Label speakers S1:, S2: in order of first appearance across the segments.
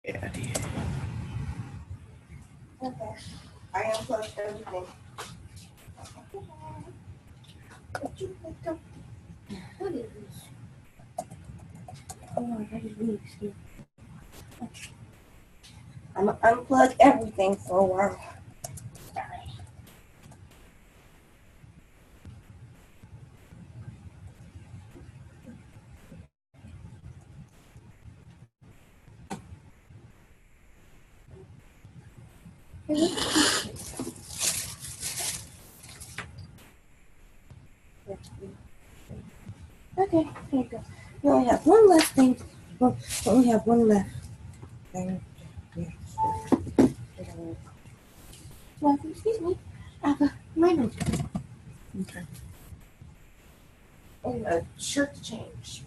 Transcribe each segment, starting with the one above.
S1: Yeah, I did.
S2: Okay. I unplugged everything. What is this? Oh, that is really scary. I'm gonna unplug everything for a while. Okay, here you go. We only have one last thing. Well, we only have one left thing. Well, excuse me. I have a random
S1: Okay.
S2: and a shirt to change.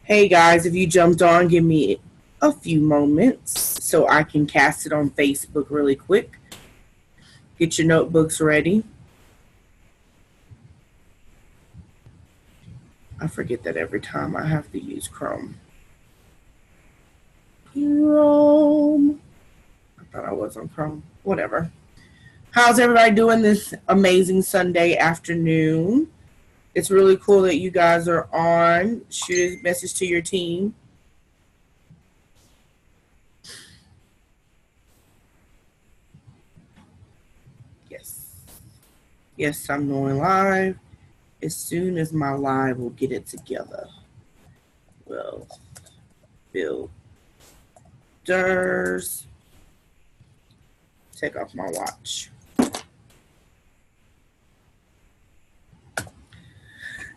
S1: Hey guys, if you jumped on, give me a few moments so I can cast it on Facebook really quick. Get your notebooks ready. I forget that every time I have to use Chrome. Chrome. I thought I was on Chrome. Whatever. How's everybody doing this amazing Sunday afternoon? It's really cool that you guys are on. Shoot a message to your team. Yes. Yes, I'm going live. As soon as my live will get it together. Well, builders. Take off my watch.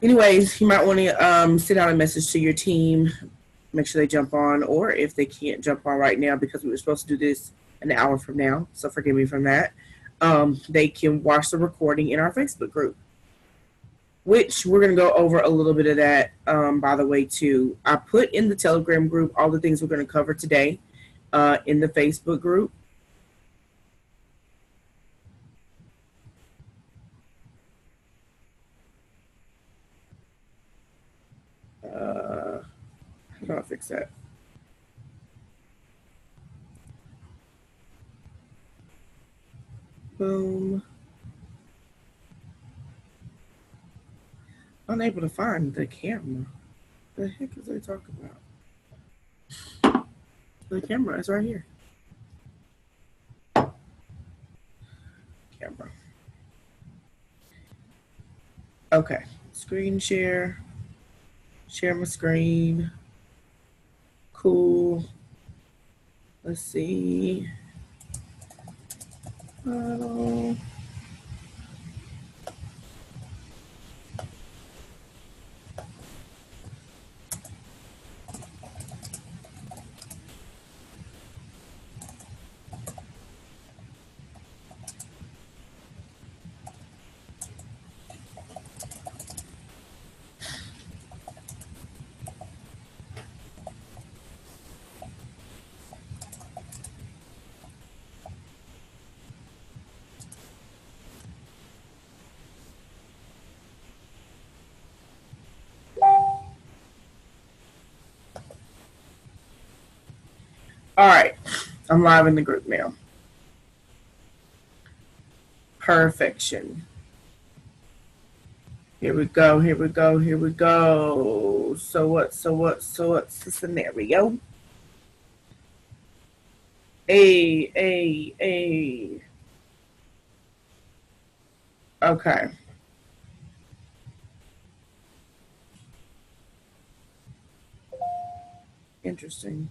S1: Anyways, you might want to send out a message to your team. Make sure they jump on, or if they can't jump on right now because we were supposed to do this an hour from now, so forgive me from that, they can watch the recording in our Facebook group, which we're going to go over a little bit of that, by the way, too. I put in the Telegram group all the things we're going to cover today in the Facebook group. fix that. Boom. Unable to find the camera. The heck is they talking about? The camera is right here. Camera. Okay. Screen share. Share my screen. Cool. Let's see. Huddle. All right, I'm live in the group now. Perfection. Here we go, here we go, here we go. So what's the scenario? A. Okay. Interesting.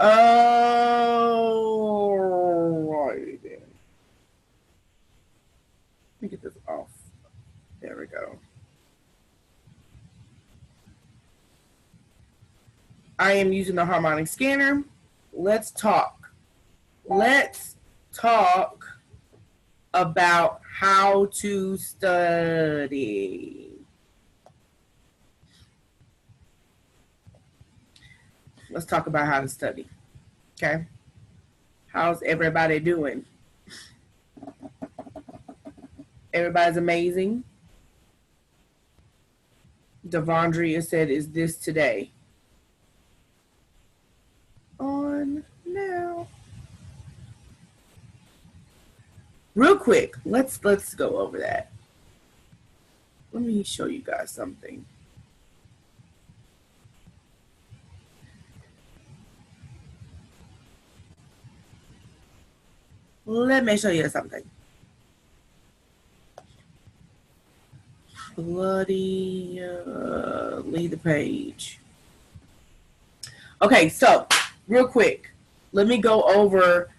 S1: Oh, right then. Let me get this off. There we go. I am using the harmonic scanner. Let's talk. Let's talk about how to study. Let's talk about how to study. Okay. How's everybody doing? Everybody's amazing. Devondria said, is this today? On now. Real quick, let's go over that. Let me show you guys something. Let me show you something. Bloody, leave the page. Okay, so real quick, let me go over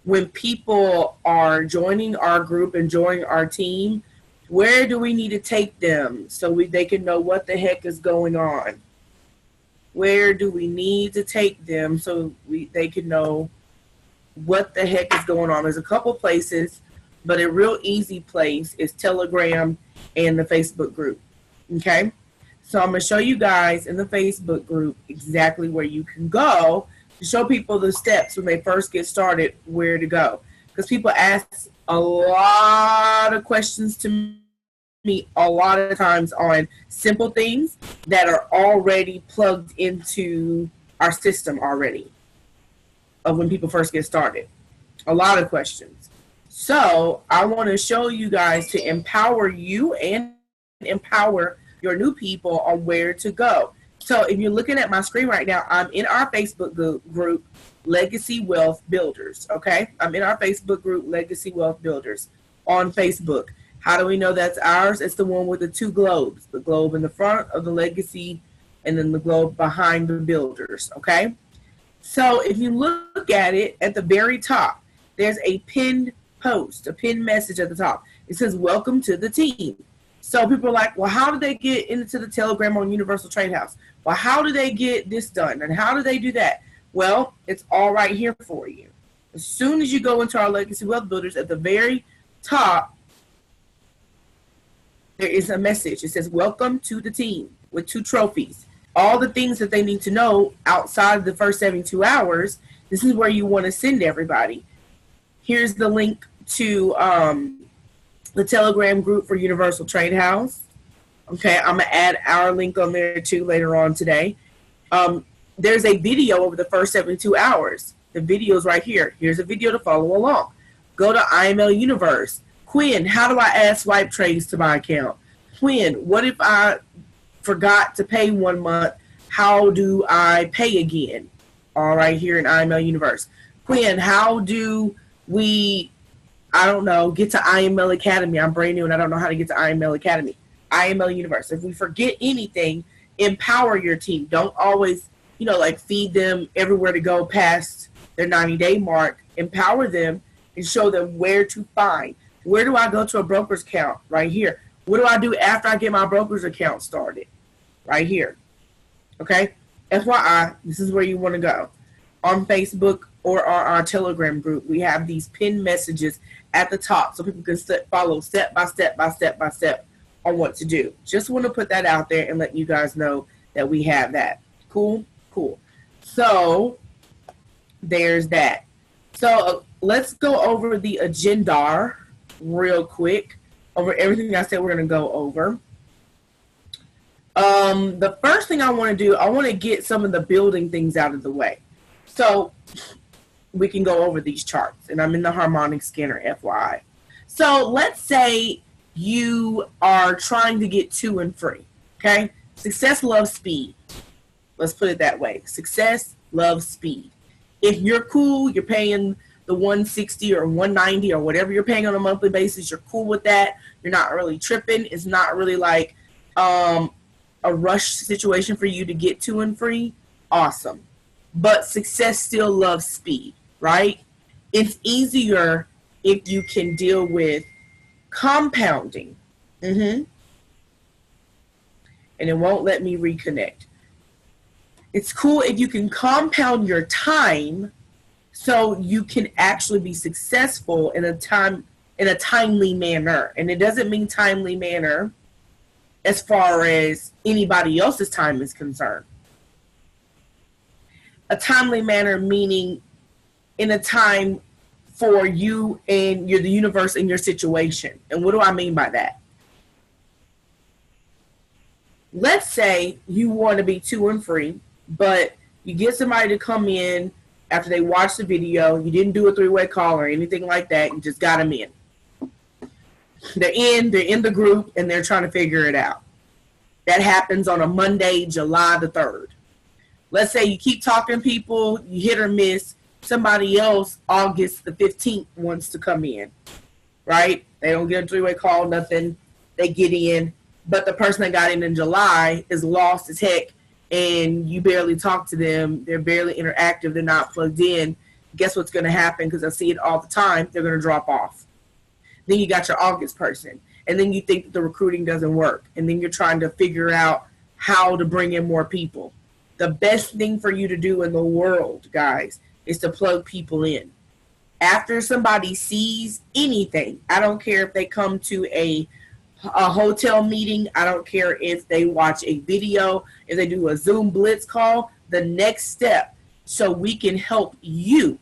S1: when people are joining our group and joining our team, where do we need to take them so they can know what the heck is going on? Where do we need to take them so they can know what the heck is going on? There's a couple places, but a real easy place is Telegram and the Facebook group. Okay, so I'm going to show you guys in the Facebook group exactly where you can go to show people the steps when they first get started, where to go. Because people ask a lot of questions to me a lot of times on simple things that are already plugged into our system already of when people first get started. A lot of questions. So I want to show you guys to empower you and empower your new people on where to go. So if you're looking at my screen right now, I'm in our Facebook group, Legacy Wealth Builders, okay? I'm in our Facebook group, Legacy Wealth Builders, on Facebook. How do we know that's ours? It's the one with the two globes, the globe in the front of the Legacy and then the globe behind the builders, okay? So if you look at it at the very top, there's a pinned post, a pinned message at the top. It says, welcome to the team. So people are like, well, how do they get into the Telegram on Universal Trade House? Well, how do they get this done? And how do they do that? Well, it's all right here for you. As soon as you go into our Legacy Wealth Builders, at the very top, there is a message. It says, welcome to the team, with 2 trophies. All the things that they need to know outside of the first 72 hours, this is where you want to send everybody. Here's the link to the Telegram group for Universal Trade House. Okay, I'm going to add our link on there too later on today. There's a video over the first 72 hours. The video's right here. Here's a video to follow along. Go to IML Universe. Quinn, how do I add swipe trades to my account? Quinn, what if I forgot to pay 1 month? How do I pay again? All right, here in IML Universe. Quinn, how do we, I don't know, get to IML Academy? I'm brand new and I don't know how to get to IML Academy. IML Universe. If we forget anything, empower your team. Don't always, you know, like feed them everywhere to go past their 90-day mark. Empower them and show them where to find. Where do I go to a broker's account? Right here. What do I do after I get my broker's account started? Right here. Okay? FYI, this is where you want to go. On Facebook or our Telegram group, we have these pinned messages at the top so people can follow step by step by step by step on what to do. Just want to put that out there and let you guys know that we have that. Cool? Cool. So, there's that. So, let's go over the agenda real quick, over everything I said we're going to go over. The first thing I want to do, I want to get some of the building things out of the way. So, we can go over these charts. And I'm in the harmonic scanner, FYI. So, let's say you are trying to get to and free, okay? Success loves speed. Let's put it that way. Success loves speed. If you're cool, you're paying the 160 or 190 or whatever you're paying on a monthly basis, you're cool with that. You're not really tripping. It's not really like a rush situation for you to get to and free. Awesome. But success still loves speed, right? It's easier if you can deal with compounding. And it won't let me reconnect. It's cool if you can compound your time so you can actually be successful in a timely manner. And it doesn't mean timely manner as far as anybody else's time is concerned. A timely manner meaning in a time for you and the universe and your situation. And what do I mean by that? Let's say you want to be to and free, but you get somebody to come in after they watch the video. You didn't do a three-way call or anything like that. You just got them in. They're in the group, and they're trying to figure it out. That happens on a Monday, July the 3rd. Let's say you keep talking to people, you hit or miss. Somebody else, August the 15th, wants to come in, right? They don't get a three-way call, nothing. They get in, but the person that got in July is lost as heck, and you barely talk to them. They're barely interactive. They're not plugged in. Guess what's going to happen? Because I see it all the time. They're going to drop off. Then you got your August person, and then you think that the recruiting doesn't work, and then you're trying to figure out how to bring in more people. The best thing for you to do in the world, guys, is to plug people in. After somebody sees anything, I don't care if they come to a hotel meeting, I don't care if they watch a video, if they do a Zoom Blitz call, the next step so we can help you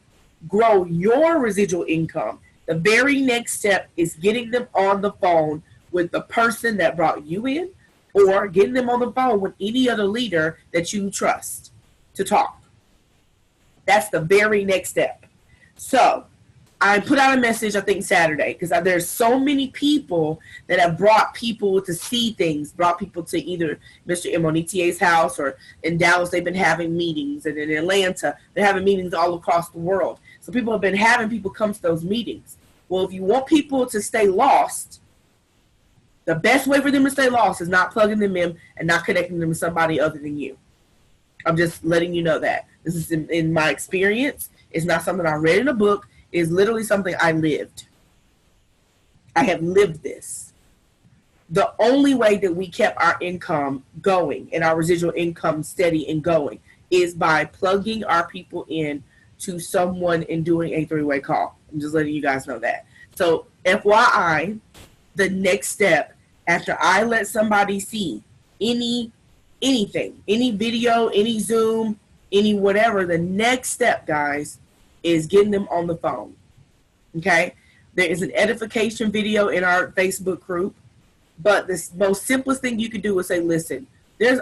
S1: grow your residual income. The very next step is getting them on the phone with the person that brought you in, or getting them on the phone with any other leader that you trust to talk. That's the very next step. So I put out a message, I think Saturday, because there's so many people that have brought people to see things, brought people to either Mr. Monetier's house, or in Dallas they've been having meetings, and in Atlanta they're having meetings all across the world. So people have been having people come to those meetings. Well, if you want people to stay lost, the best way for them to stay lost is not plugging them in and not connecting them to somebody other than you. I'm just letting you know that. This is in my experience. It's not something I read in a book. It's literally something I lived. I have lived this. The only way that we kept our income going and our residual income steady and going is by plugging our people in to someone and doing a three-way call. I'm just letting you guys know that. So FYI, the next step after I let somebody see anything, any video, any Zoom, any whatever, the next step, guys, is getting them on the phone. Okay? There is an edification video in our Facebook group. But the most simplest thing you can do is say, listen,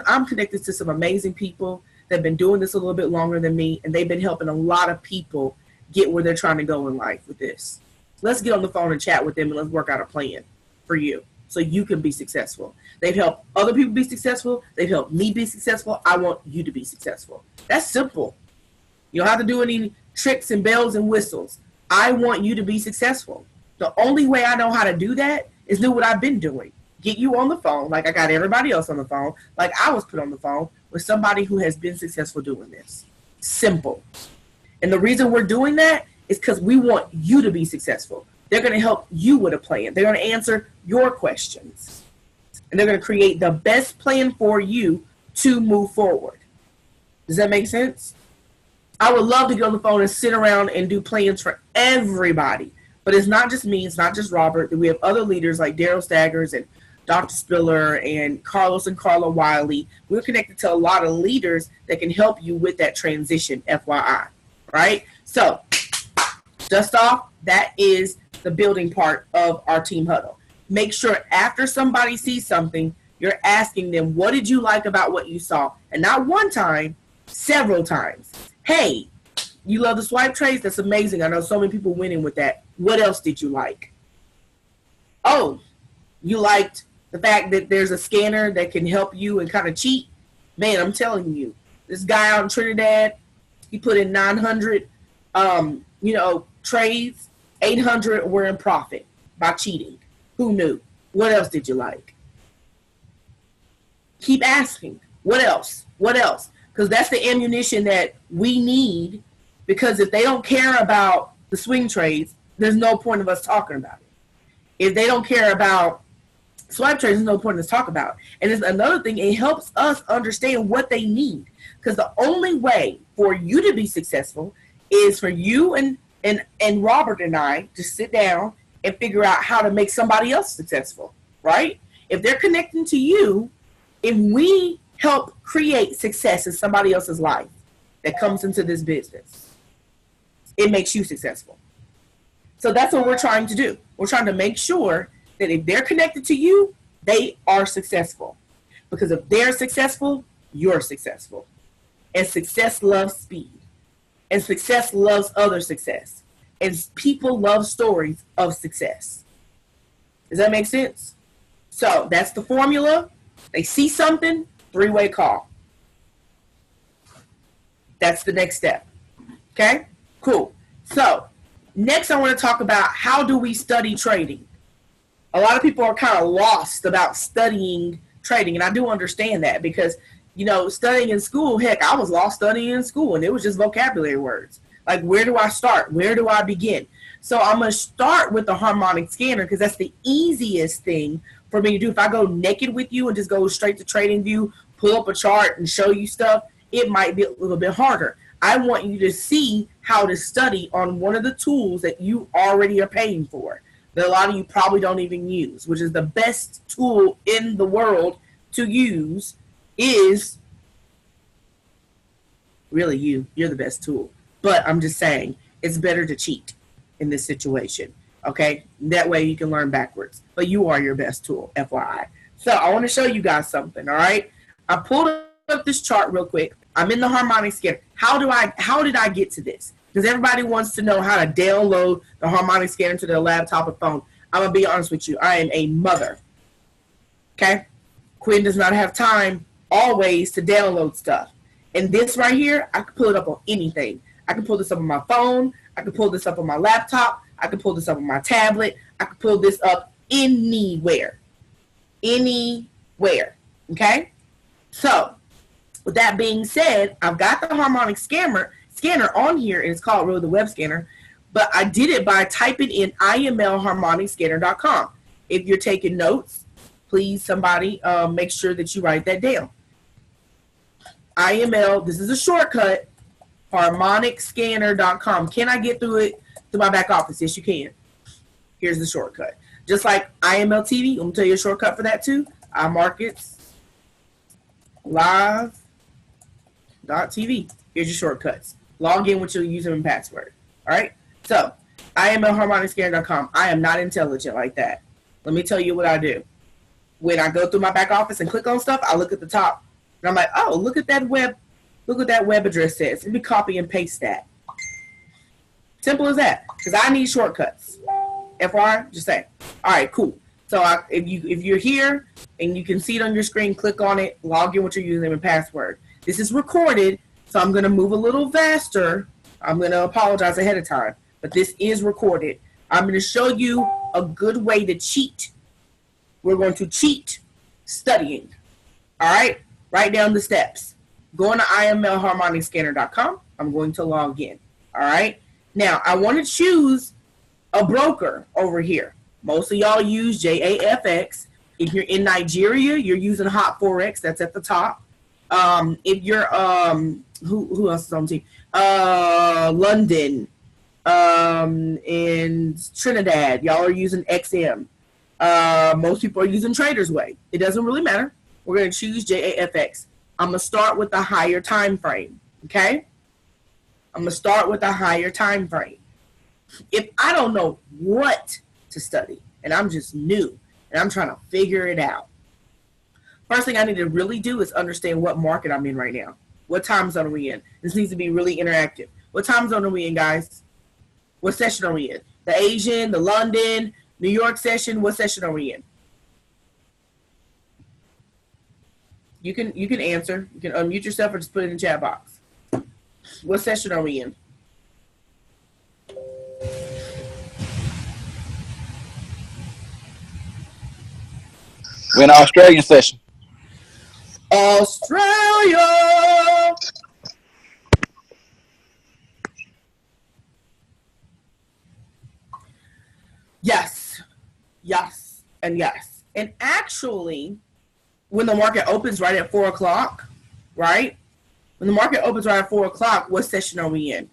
S1: I'm connected to some amazing people that have been doing this a little bit longer than me, and they've been helping a lot of people get where they're trying to go in life with this. Let's get on the phone and chat with them, and let's work out a plan for you so you can be successful. They've helped other people be successful. They've helped me be successful. I want you to be successful. That's simple. You don't have to do any tricks and bells and whistles. I want you to be successful. The only way I know how to do that is do what I've been doing. Get you on the phone like I got everybody else on the phone, like I was put on the phone with somebody who has been successful doing this. Simple. And the reason we're doing that is because we want you to be successful. They're going to help you with a plan. They're going to answer your questions. And they're going to create the best plan for you to move forward. Does that make sense? I would love to get on the phone and sit around and do plans for everybody. But it's not just me. It's not just Robert. We have other leaders like Daryl Staggers and Dr. Spiller and Carlos and Carla Wiley. We're connected to a lot of leaders that can help you with that transition, FYI. Right? So, dust off, that is the building part of our team huddle. Make sure after somebody sees something, you're asking them, what did you like about what you saw? And not one time, several times. Hey, you love the swipe trays? That's amazing. I know so many people winning with that. What else did you like? Oh, you liked the fact that there's a scanner that can help you and kind of cheat? Man, I'm telling you, this guy out in Trinidad, he put in 900, trades. 800 were in profit by cheating. Who knew? What else did you like? Keep asking. What else? What else? Because that's the ammunition that we need, because if they don't care about the swing trades, there's no point of us talking about it. If they don't care about swipe trades, there's no point in us talking about it. And it's another thing, it helps us understand what they need. Because the only way for you to be successful is for you and Robert and I to sit down and figure out how to make somebody else successful, right? If they're connecting to you, if we help create success in somebody else's life that comes into this business, it makes you successful. So that's what we're trying to do. We're trying to make sure that if they're connected to you, they are successful. Because if they're successful, you're successful. And success loves speed. And success loves other success. And people love stories of success. Does that make sense? So that's the formula. They see something, three-way call. That's the next step. Okay? Cool. So next I want to talk about how do we study trading. A lot of people are kind of lost about studying trading, and I do understand that because, studying in school, heck, I was lost studying in school, and it was just vocabulary words. Like, where do I start? Where do I begin? So I'm going to start with the harmonic scanner because that's the easiest thing for me to do. If I go naked with you and just go straight to TradingView, pull up a chart and show you stuff, it might be a little bit harder. I want you to see how to study on one of the tools that you already are paying for, that a lot of you probably don't even use, which is the best tool in the world to use is really you. You're the best tool. But I'm just saying, it's better to cheat in this situation, okay? That way you can learn backwards. But you are your best tool, FYI. So I want to show you guys something, all right? I pulled up this chart real quick. I'm in the harmonic scanner. How did I get to this? Because everybody wants to know how to download the harmonic scanner to their laptop or phone. I'm going to be honest with you. I am a mother, okay? Quinn does not have time always to download stuff. And this right here, I can pull it up on anything. I can pull this up on my phone. I can pull this up on my laptop. I can pull this up on my tablet. I can pull this up anywhere. Anywhere. Okay? So, with that being said, I've got the harmonic scanner on here, and it's called really the web scanner. But I did it by typing in imlharmonicscanner.com. If you're taking notes, please, somebody, make sure that you write that down. IML, this is a shortcut, harmonicscanner.com. Can I get through it to my back office? Yes, you can. Here's the shortcut. Just like IML TV, I'm going to tell you a shortcut for that too. iMarkets live.tv. Here's your shortcuts. Log in with your username and password. All right? So IMLHarmonicScanner.com. I am not intelligent like that. Let me tell you what I do. When I go through my back office and click on stuff, I look at the top and I'm like, oh, look at that web address says. Let me copy and paste that. Simple as that. Because I need shortcuts. FYI, just say. All right, cool. So if you're here and you can see it on your screen, click on it, log in with your username and password. This is recorded, so I'm going to move a little faster. I'm going to apologize ahead of time, but this is recorded. I'm going to show you a good way to cheat. We're going to cheat studying. All right? Write down the steps. Go on to IMLHarmonicScanner.com. I'm going to log in. All right? Now, I want to choose a broker over here. Most of y'all use JAFX. If you're in Nigeria, you're using Hot Forex. That's at the top. If you're who else is on the team? London, and Trinidad, y'all are using XM. Most people are using Trader's Way. It doesn't really matter. We're going to choose JAFX. I'm going to start with the higher time frame. Okay? I'm going to start with a higher time frame. If I don't know what to study and I'm just new and I'm trying to figure it out, first thing I need to really do is understand what market I'm in right now. What time zone are we in? This needs to be really interactive. What time zone are we in, guys? What session are we in? The Asian, the London, New York session? What session are we in? You can answer. You can unmute yourself or just put it in the chat box. What session are we in?
S3: We're in an Australian session.
S1: Australia! Yes, yes, and yes. And actually, when the market opens right at 4 o'clock, right? When the market opens right at 4 o'clock, what session are we in?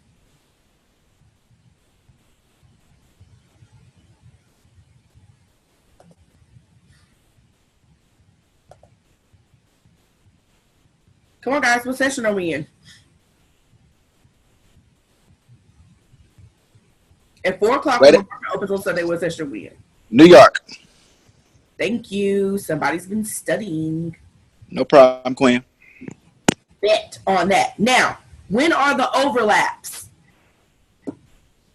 S1: Come on, guys. What session are we in? At 4 o'clock, when the market opens on Sunday, what session are we in?
S3: New York.
S1: Thank you. Somebody's been studying.
S3: No problem, Queen.
S1: Bet on that. Now, when are the overlaps?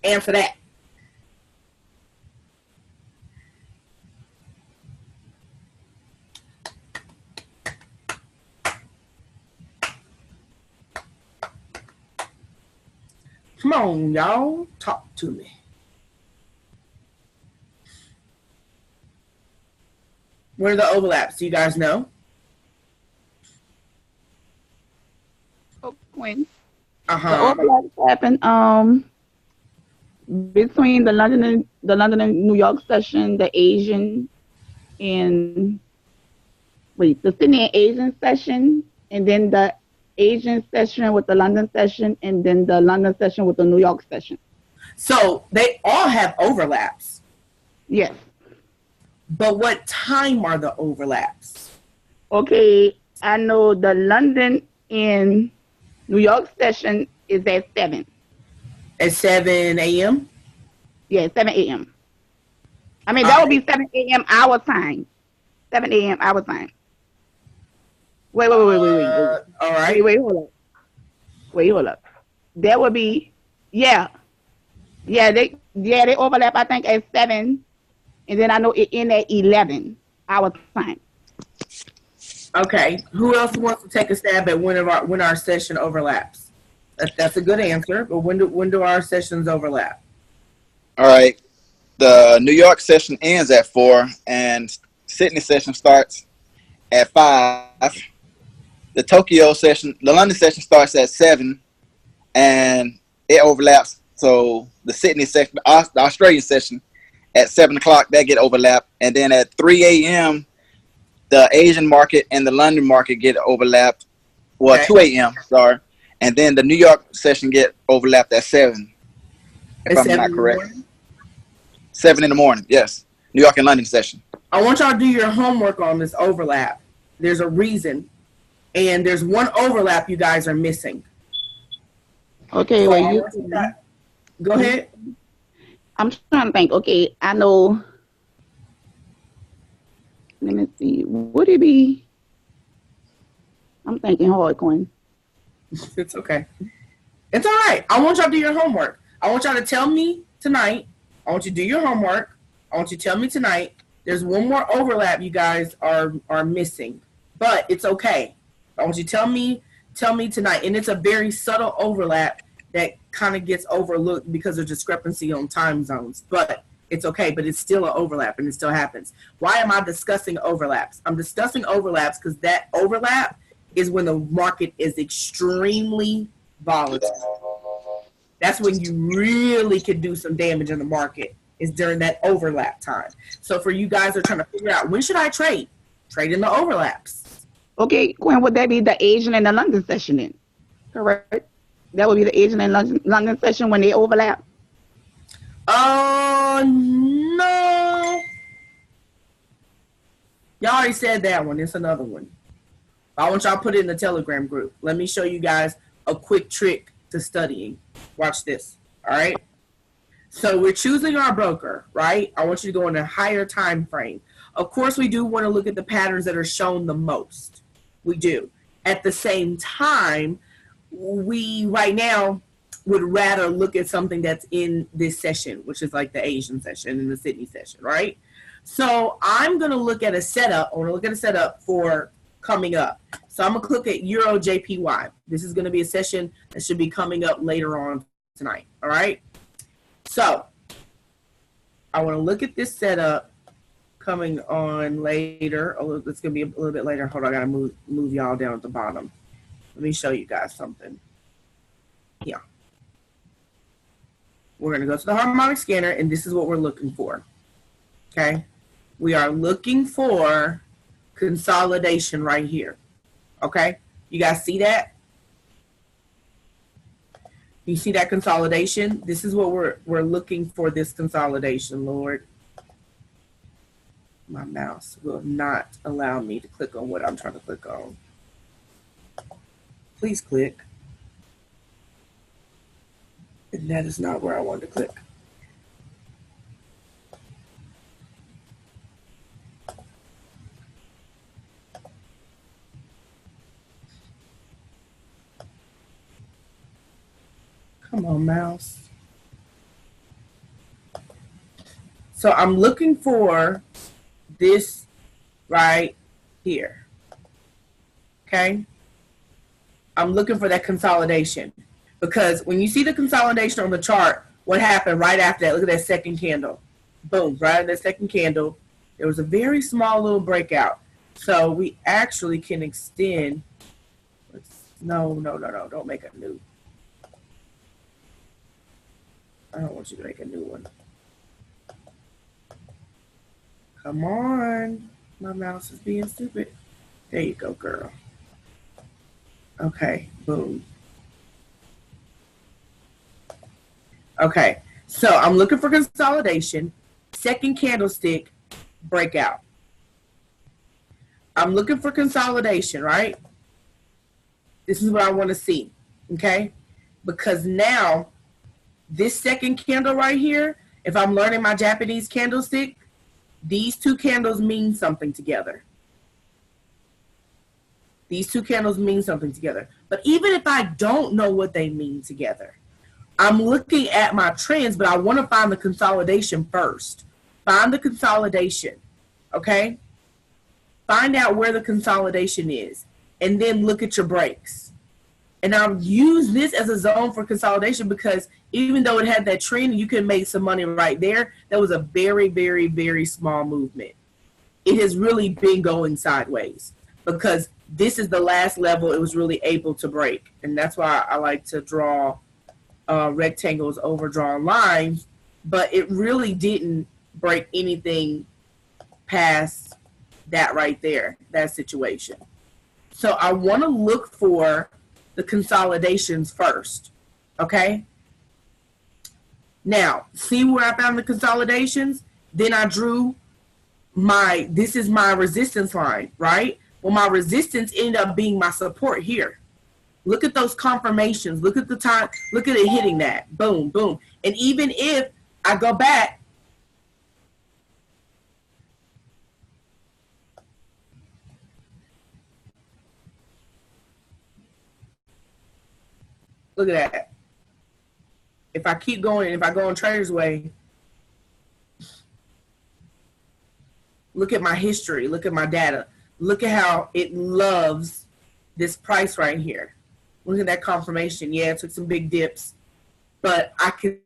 S1: Answer that. Come on, y'all. Talk to me. What are the overlaps? Do you guys know?
S4: Oh, Quinn.
S1: Uh-huh.
S4: The overlaps happen between the London and New York session, the Asian and the Sydney and Asian session, and then the Asian session with the London session, and then the London session with the New York session.
S1: So they all have overlaps.
S4: Yes.
S1: But what time are the overlaps?
S4: Okay, I know the London and New York session is at 7.
S1: At 7 a.m.?
S4: Yeah, 7 a.m. I mean, that would be 7 a.m. our time. 7 a.m. our time. Wait.
S1: All right.
S4: Wait, hold up. That would be, yeah, they overlap, I think, at 7, and then I know it in at 11 our time.
S1: Okay. Who else wants to take a stab at when our session overlaps? That's a good answer, but when do our sessions overlap?
S3: All right. The New York session ends at 4, and Sydney session starts at 5. The London session starts at 7, and it overlaps. So the Sydney session, the Australian session, at 7 o'clock, that get overlapped. And then at 3 a.m., the Asian market and the London market get overlapped. Well, okay. 2 a.m., sorry. And then the New York session get overlapped at 7, if I'm not correct. 7 in the morning, yes. New York and London session.
S1: I want y'all to do your homework on this overlap. There's a reason. And there's one overlap you guys are missing.
S4: Okay,
S1: so go ahead.
S4: I'm trying to think. Okay, I know. Let me see. Would it be? I'm thinking hard, Quinn.
S1: It's okay. It's all right. I want y'all to do your homework. I want y'all to tell me tonight. I want you to do your homework. I want you to tell me tonight. There's one more overlap you guys are missing, but it's okay. I want you to tell me tonight, and it's a very subtle overlap that kind of gets overlooked because of discrepancy on time zones. But it's okay. But it's still an overlap, and it still happens. Why am I discussing overlaps? I'm discussing overlaps because that overlap is when the market is extremely volatile. That's when you really can do some damage in the market, is during that overlap time. So for you guys that are trying to figure out, when should I trade? Trade in the overlaps.
S4: Okay, Quinn, would that be the Asian and the London session then? Correct? That would be the Asian and London session when they overlap?
S1: No. Y'all already said that one. It's another one. I want y'all to put it in the Telegram group. Let me show you guys a quick trick to studying. Watch this. All right. So we're choosing our broker, right? I want you to go in a higher time frame. Of course, we do want to look at the patterns that are shown the most. We do. At the same time, we right now would rather look at something that's in this session, which is like the Asian session and the Sydney session, right? So I'm going to look at a setup. I want to look at a setup for coming up. So I'm going to click at Euro JPY. This is going to be a session that should be coming up later on tonight. All right. So I want to look at this setup coming on later. Oh, it's going to be a little bit later. Hold on. I got to move y'all down at the bottom. Let me show you guys something. Yeah. We're going to go to the harmonic scanner, and this is what we're looking for. Okay. We are looking for consolidation right here. Okay. You guys see that? You see that consolidation? This is what we're looking for, this consolidation, Lord. My mouse will not allow me to click on what I'm trying to click on. Please click. And that is not where I want to click. Come on, mouse. So I'm looking for this right here. Okay? I'm looking for that consolidation, because when you see the consolidation on the chart, what happened right after that? Look at that second candle. Boom, right at that second candle, there was a very small little breakout. So we actually can extend. No, don't make a new. I don't want you to make a new one. Come on. My mouse is being stupid. There you go, girl. Okay, boom. Okay, so I'm looking for consolidation. Second candlestick, breakout. I'm looking for consolidation, right? This is what I want to see, okay? Because now, this second candle right here, if I'm learning my Japanese candlestick, these two candles mean something together. These two candles mean something together. But even if I don't know what they mean together, I'm looking at my trends, but I want to find the consolidation first. Find the consolidation, okay? Find out where the consolidation is, and then look at your breaks. And I'll use this as a zone for consolidation, because even though it had that trend, you could make some money right there. That was a very, very, very small movement. It has really been going sideways, because this is the last level it was really able to break. And that's why I like to draw rectangles over drawn lines, but it really didn't break anything past that right there, that situation. So I want to look for the consolidations first, okay? Now, see where I found the consolidations? Then I drew this is my resistance line, right? Well, my resistance ended up being my support here. Look at those confirmations. Look at the time. Look at it hitting that. Boom, boom. And even if I go back. Look at that. If I keep going, if I go on Trader's Way, look at my history, look at my data. Look at how it loves this price right here. Look at that confirmation. Yeah, it took some big dips, but I can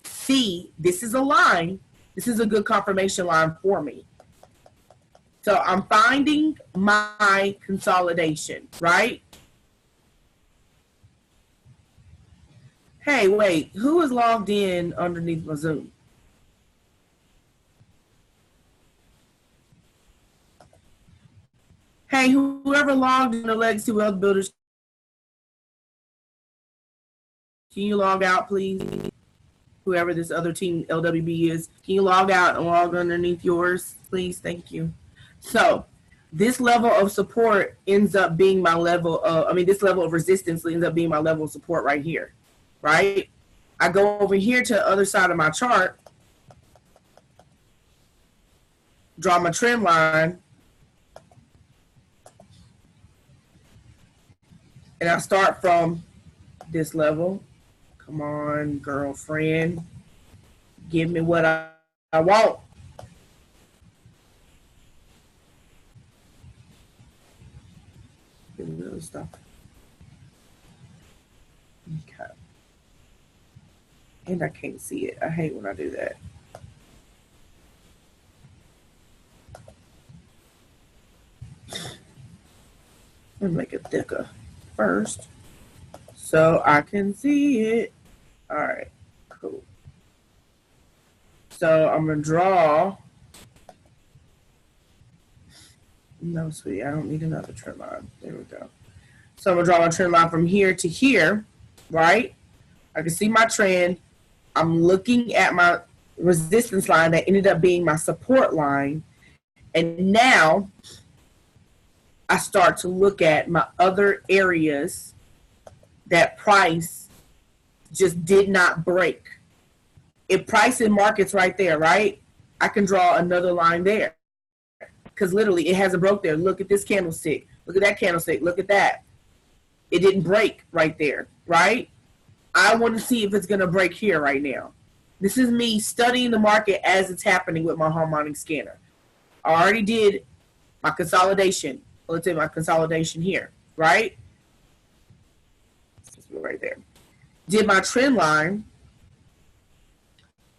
S1: see this is a line. This is a good confirmation line for me. So I'm finding my consolidation, right? Hey, wait, who is logged in underneath my Zoom? Hey, whoever logged in the Legacy Wealth Builders, can you log out, please? Whoever this other team LWB is, can you log out and log underneath yours, please? Thank you. So this level of support ends up being my level of, this level of resistance ends up being my level of support right here, right? I go over here to the other side of my chart, draw my trend line, and I start from this level. Come on, girlfriend. Give me what I want. Give me those stuff. Okay. And I can't see it. I hate when I do that. Let me make it thicker first so I can see it. All right, cool. So I'm gonna draw. No, sweetie, I don't need another trend line. There we go. So I'm gonna draw my trend line from here to here, right? I can see my trend. I'm looking at my resistance line that ended up being my support line. And now I start to look at my other areas that price just did not break. If price and market's right there, right? I can draw another line there because literally it hasn't broke there. Look at this candlestick. Look at that candlestick. Look at that. It didn't break right there, right? I want to see if it's going to break here right now. This is me studying the market as it's happening with my harmonic scanner. I already did my consolidation. Let's say my consolidation here, right? Right there. Did my trend line.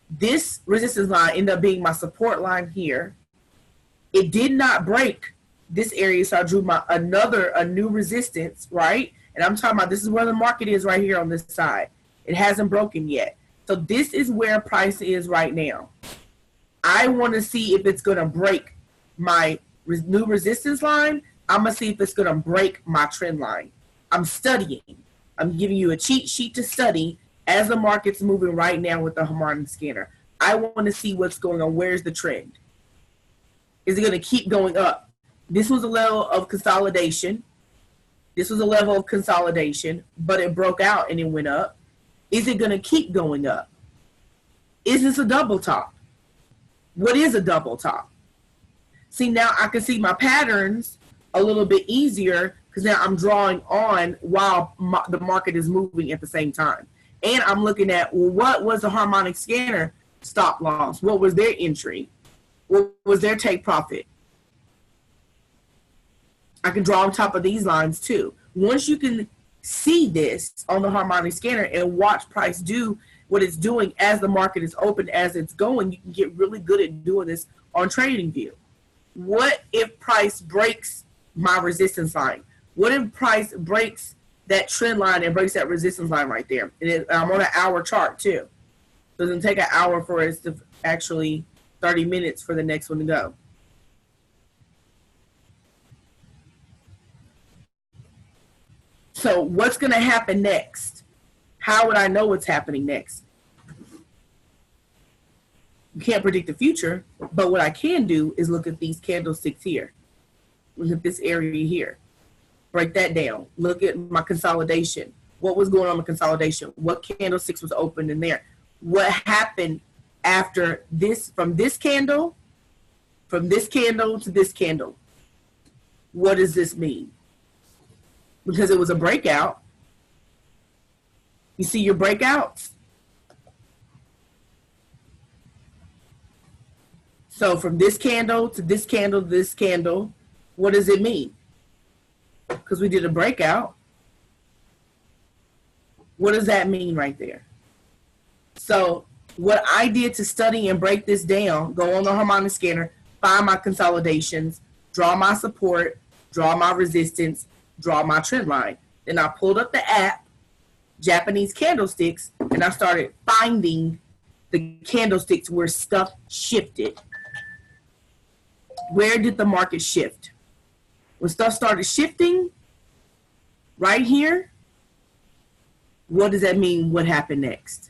S1: This resistance line ended up being my support line here. It did not break this area, so I drew a new resistance, right? And I'm talking about this is where the market is right here on this side. It hasn't broken yet. So this is where price is right now. I want to see if it's going to break my new resistance line. I'm going to see if it's going to break my trend line. I'm studying. I'm giving you a cheat sheet to study as the market's moving right now with the harmonic scanner. I want to see what's going on. Where's the trend? Is it going to keep going up? This was a level of consolidation. This was a level of consolidation, but it broke out and it went up. Is it going to keep going up? Is this a double top? What is a double top? See, now I can see my patterns a little bit easier because now I'm drawing on while the market is moving at the same time. And I'm looking at, well, what was the harmonic scanner stop loss? What was their entry? What was their take profit? I can draw on top of these lines too. Once you can see this on the harmonic scanner and watch price do what it's doing as the market is open, as it's going, you can get really good at doing this on TradingView. What if price breaks my resistance line? What if price breaks that trend line and breaks that resistance line right there? And I'm on an hour chart too. So it doesn't take an hour for it to actually 30 minutes for the next one to go. So what's going to happen next? How would I know what's happening next? You can't predict the future, but what I can do is look at these candlesticks here. Look at this area here. Break that down. Look at my consolidation. What was going on with consolidation? What candlesticks was open in there? What happened after this, from this candle to this candle. What does this mean? Because it was a breakout. You see your breakouts? So from this candle to this candle to this candle, what does it mean? Because we did a breakout. What does that mean right there? So what I did to study and break this down, go on the harmonic scanner, find my consolidations, draw my support, draw my resistance, draw my trend line. Then I pulled up the app, Japanese candlesticks, and I started finding the candlesticks where stuff shifted. Where did the market shift? When stuff started shifting, right here, what does that mean? What happened next?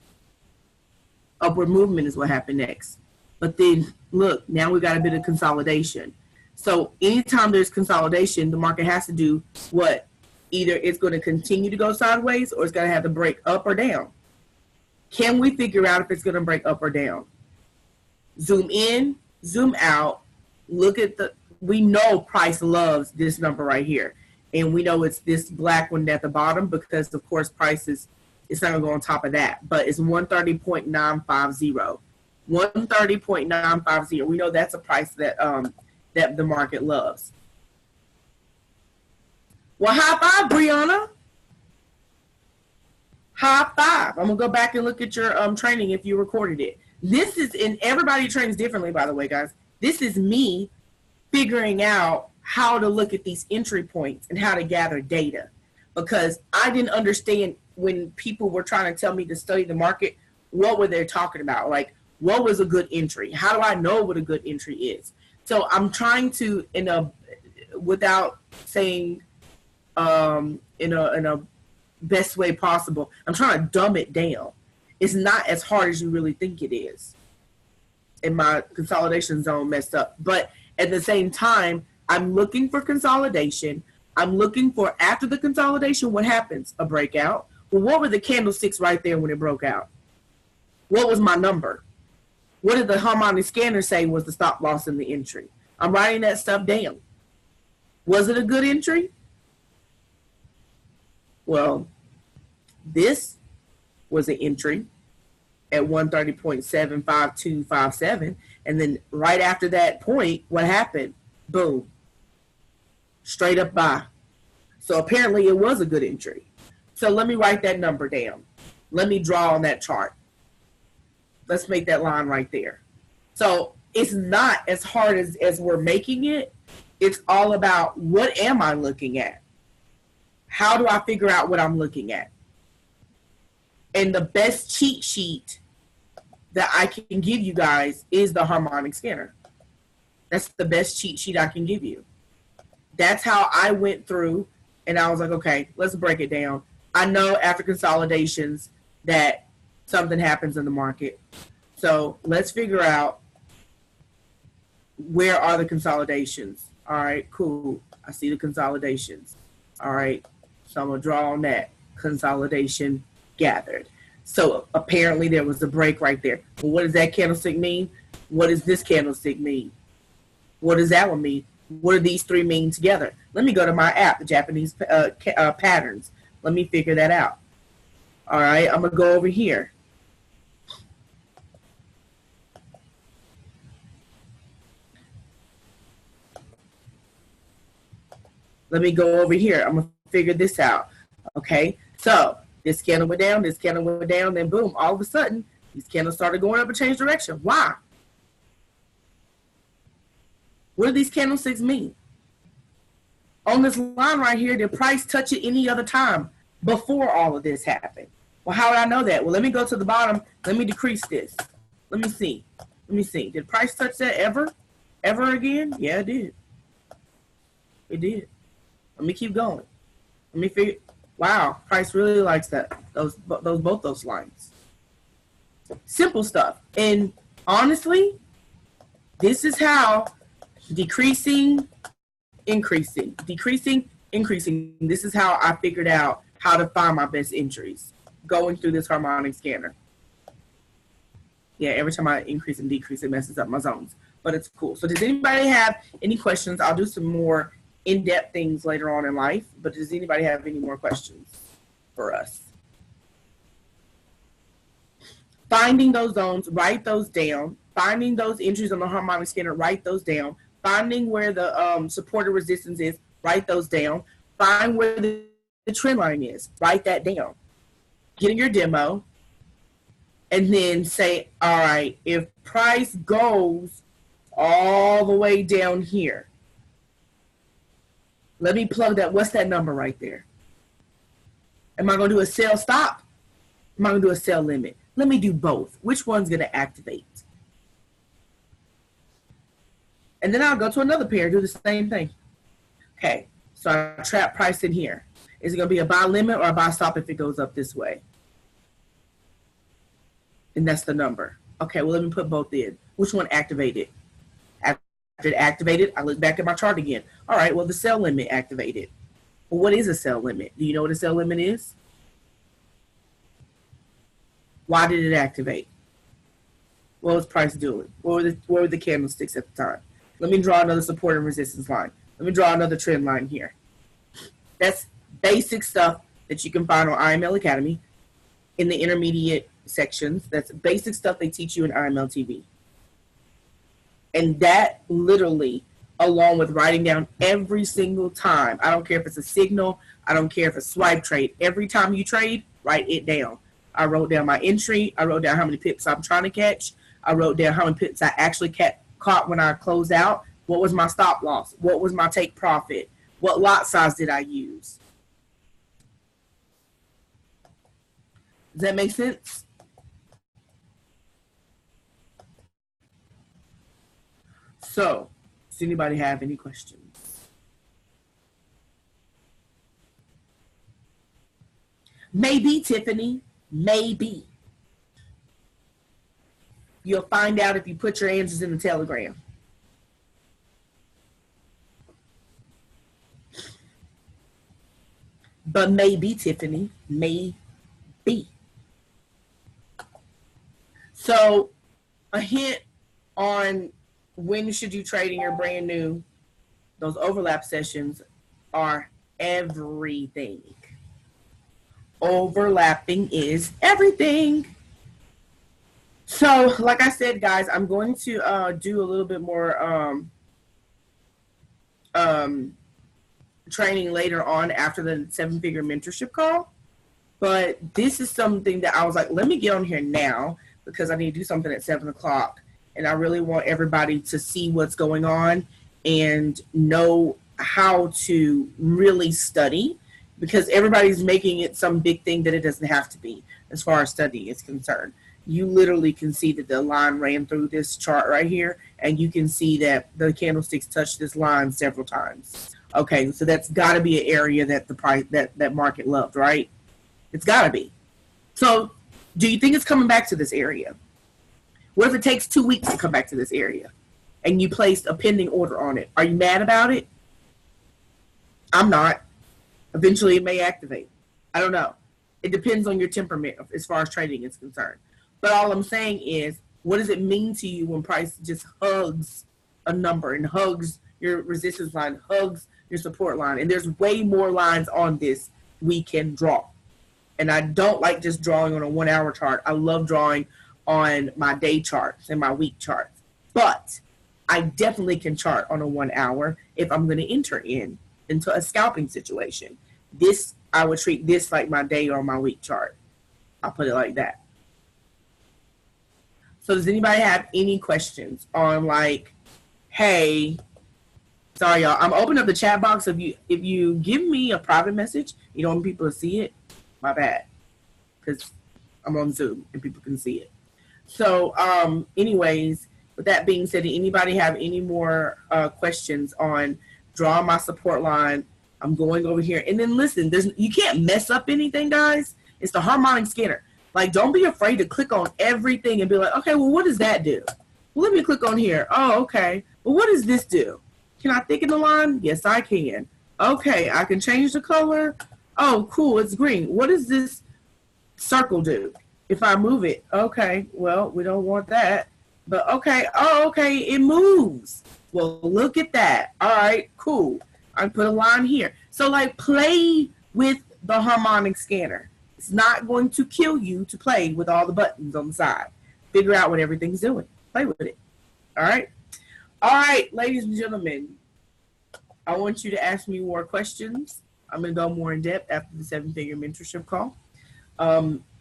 S1: Upward movement is what happened next. But then, look, now we got a bit of consolidation. So anytime there's consolidation, the market has to do what? Either it's going to continue to go sideways or it's going to have to break up or down. Can we figure out if it's going to break up or down? Zoom in, zoom out, look at the, we know price loves this number right here. And we know it's this black one at the bottom because, of course, price is, it's not going to go on top of that. But it's 130.950. 130.950. We know that's a price that that the market loves. Well, high five, Brianna. High five. I'm going to go back and look at your training if you recorded it. This is, and everybody trains differently, by the way, guys. This is me figuring out how to look at these entry points and how to gather data, because I didn't understand when people were trying to tell me to study the market, what were they talking about? Like, what was a good entry? How do I know what a good entry is? So I'm trying to, without saying in a best way possible, I'm trying to dumb it down. It's not as hard as you really think it is. And my consolidation zone messed up. But at the same time, I'm looking for consolidation. I'm looking for, after the consolidation, what happens? A breakout. Well, what were the candlesticks right there when it broke out? What was my number? What did the harmonic scanner say was the stop loss in the entry? I'm writing that stuff down. Was it a good entry? Well, this was an entry at 130.75257. And then right after that point, what happened? Boom. Straight up buy. So apparently it was a good entry. So let me write that number down. Let me draw on that chart. Let's make that line right there. So it's not as hard as we're making it. It's all about, what am I looking at? How do I figure out what I'm looking at? And the best cheat sheet that I can give you guys is the harmonic scanner. That's the best cheat sheet I can give you. That's how I went through, and I was like, okay, let's break it down. I know after consolidations that something happens in the market. So let's figure out, where are the consolidations? All right, cool. I see the consolidations. All right, so I'm going to draw on that. Consolidation gathered. So apparently there was a break right there. Well, what does that candlestick mean? What does this candlestick mean? What does that one mean? What do these three mean together? Let me go to my app, the Japanese patterns. Let me figure that out. All right, I'm going to go over here. Let me go over here. I'm going to figure this out. Okay, so this candle went down, this candle went down, then boom, all of a sudden, these candles started going up and changed direction. Why? What do these candlesticks mean? On this line right here, did price touch it any other time before all of this happened? Well, how would I know that? Well, let me go to the bottom. Let me decrease this. Let me see. Let me see. Did price touch that ever? Ever again? Yeah, it did. It did. Let me keep going. Let me figure. Wow, price really likes that. Both those lines. Simple stuff. And honestly, this is how decreasing, increasing, decreasing, increasing. This is how I figured out how to find my best entries, going through this harmonic scanner. Yeah, every time I increase and decrease, it messes up my zones. But it's cool. So does anybody have any questions? I'll do some more in-depth things later on in life. But does anybody have any more questions for us? Finding those zones, write those down. Finding those entries on the harmonic scanner, write those down. Finding where the supported resistance is, write those down. Find where the trend line is, write that down. Get in your demo, and then say, all right, if price goes all the way down here, let me plug that. What's that number right there? Am I going to do a sell stop? Am I going to do a sell limit? Let me do both. Which one's going to activate? And then I'll go to another pair, do the same thing. Okay, so I trap price in here. Is it going to be a buy limit or a buy stop if it goes up this way? And that's the number. Okay, well, let me put both in. Which one activated? After it activated, I look back at my chart again. All right, well, the sell limit activated. Well, what is a sell limit? Do you know what a sell limit is? Why did it activate? What was price doing? What were the candlesticks at the time? Let me draw another support and resistance line. Let me draw another trend line here. That's basic stuff that you can find on IML Academy in the intermediate sections. That's basic stuff they teach you in IML TV. And that literally, along with writing down every single time, I don't care if it's a signal, I don't care if it's a swipe trade, every time you trade, write it down. I wrote down my entry, I wrote down how many pips I'm trying to catch, I wrote down how many pips I actually caught when I closed out, what was my stop loss, what was my take profit, what lot size did I use. Does that make sense? So, does anybody have any questions? Maybe, Tiffany, maybe. You'll find out if you put your answers in the Telegram. But maybe, Tiffany, maybe. So, a hint on when should you trade in your brand new, those overlap sessions are everything. Overlapping is everything. So, like I said, guys, I'm going to do a little bit more training later on after the 7-figure mentorship call. But this is something that I was like, let me get on here now because I need to do something at 7 o'clock. And I really want everybody to see what's going on and know how to really study, because everybody's making it some big thing that it doesn't have to be as far as study is concerned. You literally can see that the line ran through this chart right here, and you can see that the candlesticks touched this line several times. Okay, so that's got to be an area that the price that market loved, right? It's got to be. So do you think it's coming back to this area? What if it takes 2 weeks to come back to this area and you placed a pending order on it? Are you mad about it? I'm not. Eventually it may activate. I don't know. It depends on your temperament as far as trading is concerned. But all I'm saying is, what does it mean to you when price just hugs a number and hugs your resistance line, hugs your support line? And there's way more lines on this we can draw. And I don't like just drawing on a 1 hour chart. I love drawing on my day charts and my week charts. But I definitely can chart on a 1 hour if I'm going to enter into a scalping situation. This, I would treat this like my day or my week chart. I'll put it like that. So does anybody have any questions on, like, hey, sorry y'all, I'm opening up the chat box. If you give me a private message, you don't want people to see it, my bad, because I'm on Zoom and people can see it. So anyways, with that being said, did anybody have any more questions on drawing my support line? I'm going over here. And then listen, you can't mess up anything, guys. It's the harmonic scanner. Like, don't be afraid to click on everything and be like, okay, well, what does that do? Well, let me click on here. Oh, okay. Well, what does this do? Can I thicken the line? Yes, I can. Okay, I can change the color. Oh, cool, it's green. What does this circle do? If I move it, okay, well, we don't want that. But okay, oh, okay, it moves. Well, look at that. All right, cool. I put a line here. So, like, play with the harmonic scanner. It's not going to kill you to play with all the buttons on the side. Figure out what everything's doing. Play with it. All right? All right, ladies and gentlemen, I want you to ask me more questions. I'm going to go more in depth after the 7-figure mentorship call.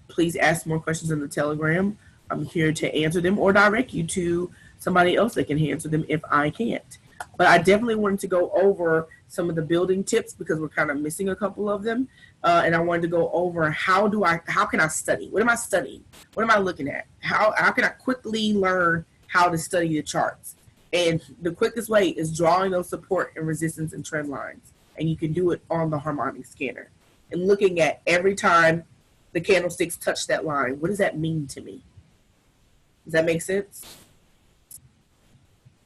S1: Please ask more questions in the Telegram. I'm here to answer them or direct you to somebody else that can answer them if I can't. But I definitely wanted to go over some of the building tips because we're kind of missing a couple of them. And I wanted to go over how can I study? What am I studying? What am I looking at? How can I quickly learn how to study the charts? And the quickest way is drawing those support and resistance and trend lines. And you can do it on the harmonic scanner. And looking at every time the candlesticks touch that line, what does that mean to me? Does that make sense?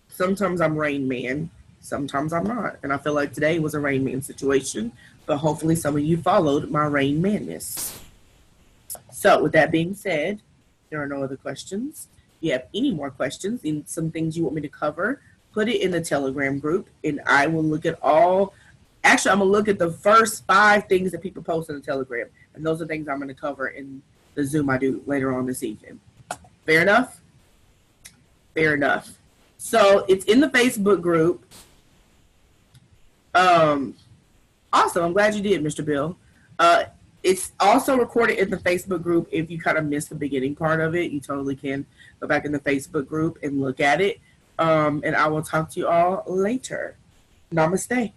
S1: Sometimes I'm Rain Man, sometimes I'm not. And I feel like today was a Rain Man situation, but hopefully some of you followed my Rain Madness. So with that being said, there are no other questions. If you have any more questions and some things you want me to cover, put it in the Telegram group and I will look at all. Actually, I'm going to look at the first 5 things that people post in the Telegram. And those are things I'm going to cover in the Zoom I do later on this evening. Fair enough? Fair enough. So it's in the Facebook group. Awesome. I'm glad you did, Mr. Bill. It's also recorded in the Facebook group. If you kind of missed the beginning part of it, you totally can go back in the Facebook group and look at it. And I will talk to you all later. Namaste.